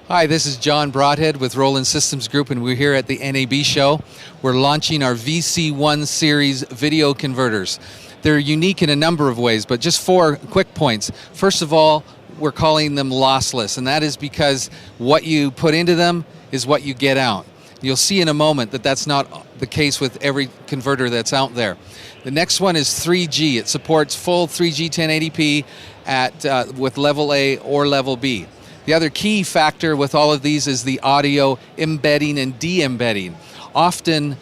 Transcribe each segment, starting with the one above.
Hi, this is John Broadhead with Roland Systems Group, and we're here at the NAB show. We're launching our VC-1 series video converters. They're unique in a number of ways, but just 4 quick points. First of all, we're calling them lossless, and that is because what you put into them is what you get out. You'll see in a moment that that's not the case with every converter that's out there. The next one is 3G. It supports full 3G 1080p with level A or level B. The other key factor with all of these is the audio embedding and de-embedding. Often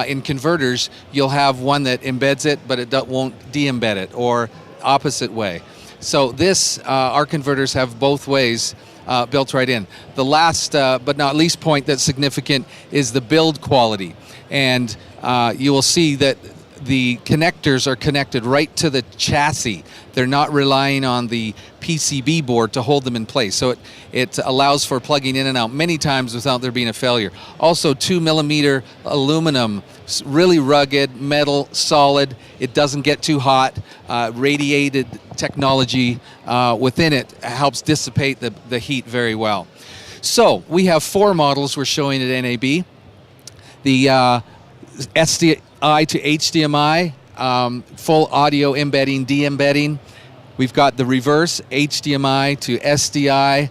in converters, you'll have one that embeds it, but it won't de-embed it, or opposite way. So our converters have both ways built right in. The last but not least point that's significant is the build quality. And you will see that the connectors are connected right to the chassis. They're not relying on the PCB board to hold them in place. So it allows for plugging in and out many times without there being a failure. Also 2mm aluminum, really rugged, metal, solid. It doesn't get too hot. Radiated technology within it helps dissipate the heat very well. So we have 4 models we're showing at NAB. The SDI to HDMI, full audio embedding, de-embedding. We've got the reverse, HDMI to SDI,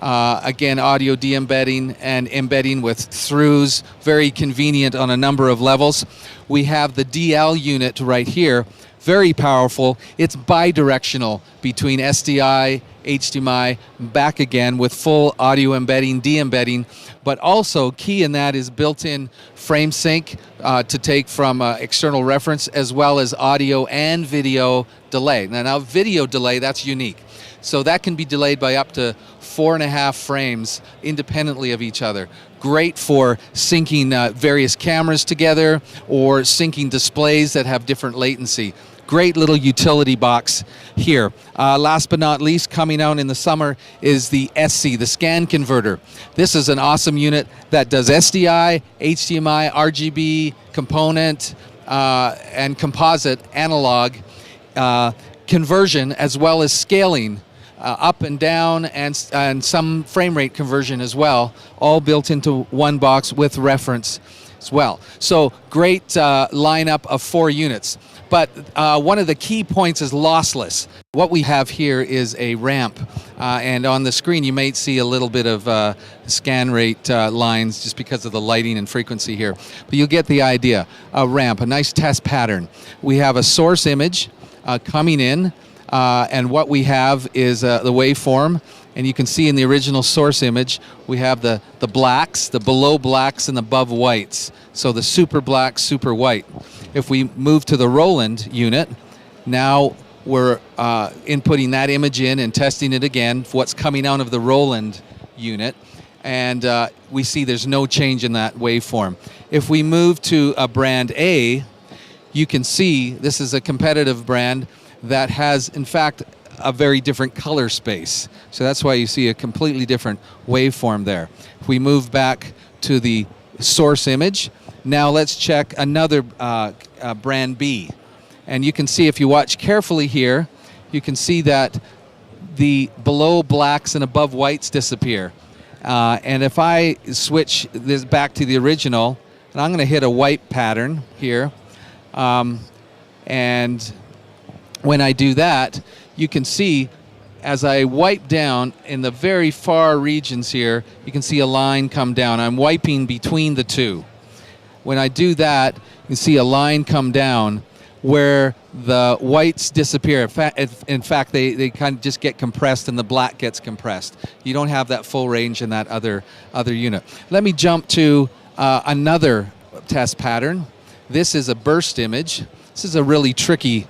again audio de-embedding and embedding with throughs, very convenient on a number of levels. We have the DL unit right here, very powerful. It's bi-directional between SDI, HDMI, back again with full audio embedding, de-embedding, but also key in that is built-in frame sync to take from external reference, as well as audio and video delay. Now video delay, that's unique. So that can be delayed by up to 4.5 frames independently of each other. Great for syncing various cameras together or syncing displays that have different latency. Great little utility box here. Last but not least, coming out in the summer is the SC, the scan converter. This is an awesome unit that does SDI, HDMI, RGB, component, and composite analog conversion, as well as scaling up and down, and some frame rate conversion as well, all built into one box with reference as well. So great lineup of 4 units. But one of the key points is lossless. What we have here is a ramp, and on the screen you may see a little bit of scan rate lines just because of the lighting and frequency here. But you'll get the idea. A ramp, a nice test pattern. We have a source image coming in, and what we have is the waveform. And you can see in the original source image, we have the blacks, the below blacks, and the above whites. So the super black, super white. If we move to the Roland unit, now we're inputting that image in and testing it again for what's coming out of the Roland unit. And we see there's no change in that waveform. If we move to a brand A, you can see this is a competitive brand that has, in fact, a very different color space. So that's why you see a completely different waveform there. If we move back to the source image, now let's check another brand B. And you can see, if you watch carefully here, you can see that the below blacks and above whites disappear. And if I switch this back to the original, and I'm going to hit a white pattern here, and when I do that, you can see as I wipe down in the very far regions here, you can see a line come down. I'm wiping between the two. When I do that, you can see a line come down where the whites disappear. In fact, they kind of just get compressed and the black gets compressed. You don't have that full range in that other unit. Let me jump to another test pattern. This is a burst image. This is a really tricky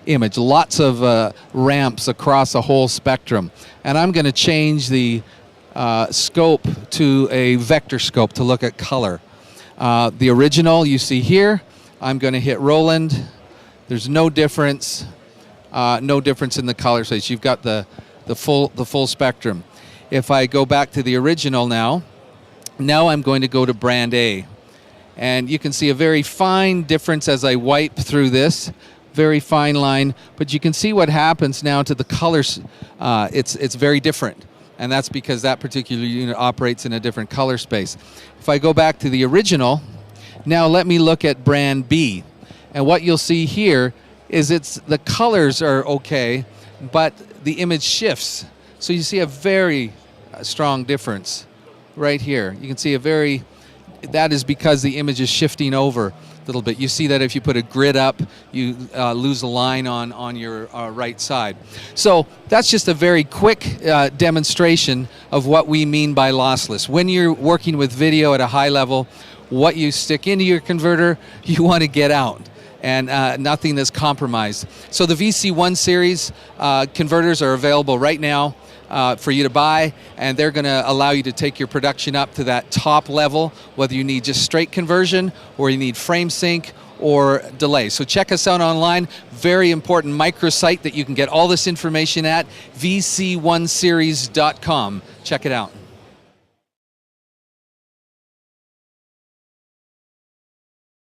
image. Lots of ramps across a whole spectrum. And I'm going to change the scope to a vector scope to look at color. The original you see here, I'm going to hit Roland. There's no difference in the color space. You've got the full spectrum. If I go back to the original now I'm going to go to brand A. And you can see a very fine difference as I wipe through this. Very fine line, but you can see what happens now to the colors. It's very different. and that's because that particular unit operates in a different color space. If I go back to the original, now let me look at brand B. And what you'll see here is the colors are okay, but the image shifts. So you see a very strong difference right here. You can see that is because the image is shifting over a little bit. You see that if you put a grid up, you lose a line on your right side. So that's just a very quick demonstration of what we mean by lossless. When you're working with video at a high level, what you stick into your converter, you want to get out, and nothing that's compromised. So the VC-1 series converters are available right now for you to buy, and they're going to allow you to take your production up to that top level, whether you need just straight conversion or you need frame sync or delay. So check us out online. Very important microsite that you can get all this information at, VC1series.com. Check it out.